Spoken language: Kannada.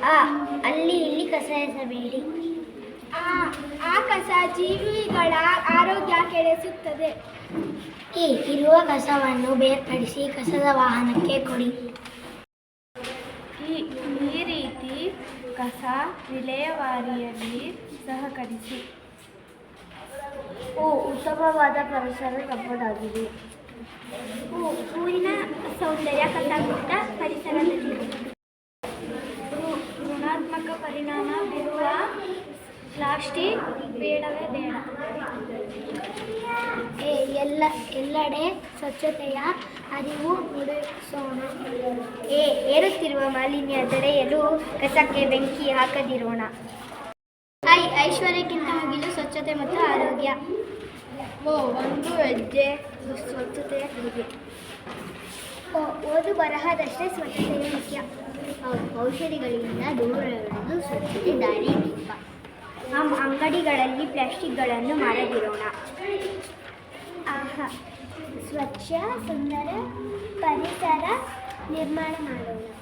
ಆ ಅಲ್ಲಿ ಇಲ್ಲಿ ಕಸ ಎಸಬೇಡಿ. ಆ ಕಸ ಜೀವಿಗಳ ಆರೋಗ್ಯ ಕೆಡಿಸುತ್ತದೆ. ಇರುವ ಕಸವನ್ನು ಬೇರ್ಪಡಿಸಿ ಕಸದ ವಾಹನಕ್ಕೆ ಕೊಡಿ. ಈ ರೀತಿ ಕಸ ವಿಲೇವಾರಿಯಲ್ಲಿ ಸಹಕರಿಸಿ. ಉತ್ತಮವಾದ ಪರಿಸರ ನಮ್ಮದಾಗಿದೆ. ಊರಿನ ಸೌಂದರ್ಯ ಕಸಮುಕ್ತ ಪರಿಸರದಲ್ಲಿ. ಋಣಾತ್ಮಕ ಪರಿಣಾಮ ಬೀರುವ ಪ್ಲಾಸ್ಟಿಕ್ ಬೇಡವೇ ಬೇಡ. ಎಲ್ಲೆಡೆ ಸ್ವಚ್ಛತೆಯ ಅರಿವು ಮೂಡಿಸೋಣ. ಏರುತ್ತಿರುವ ಮಾಲಿನ್ಯ ತಡೆಯಲು ಕಸಕ್ಕೆ ಬೆಂಕಿ ಹಾಕದಿರೋಣ. ಐಶ್ವರ್ಯಕ್ಕಿಂತ ಮುಗಿಲು ಸ್ವಚ್ಛತೆ ಮತ್ತು ಆರೋಗ್ಯ. ಒಂದು ಹೆಜ್ಜೆ ಸ್ವಚ್ಛತೆಯ ಕಡೆಗೆ. ಓದು ಬರಹದಷ್ಟೇ ಸ್ವಚ್ಛತೆಯ ಮುಖ್ಯ. ಔಷಧಿಗಳಿಂದ ದೂರವಿರುವುದು ಸ್ವಚ್ಛತೆ ದಾರಿ ದೀಪ. ಅಂಗಡಿಗಳಲ್ಲಿ ಪ್ಲಾಸ್ಟಿಕ್ಗಳನ್ನು ಮಾರದಿರೋಣ. ಸ್ವಚ್ಛ ಸುಂದರ ಪರಿಸರ ನಿರ್ಮಾಣ ಮಾಡೋಣ.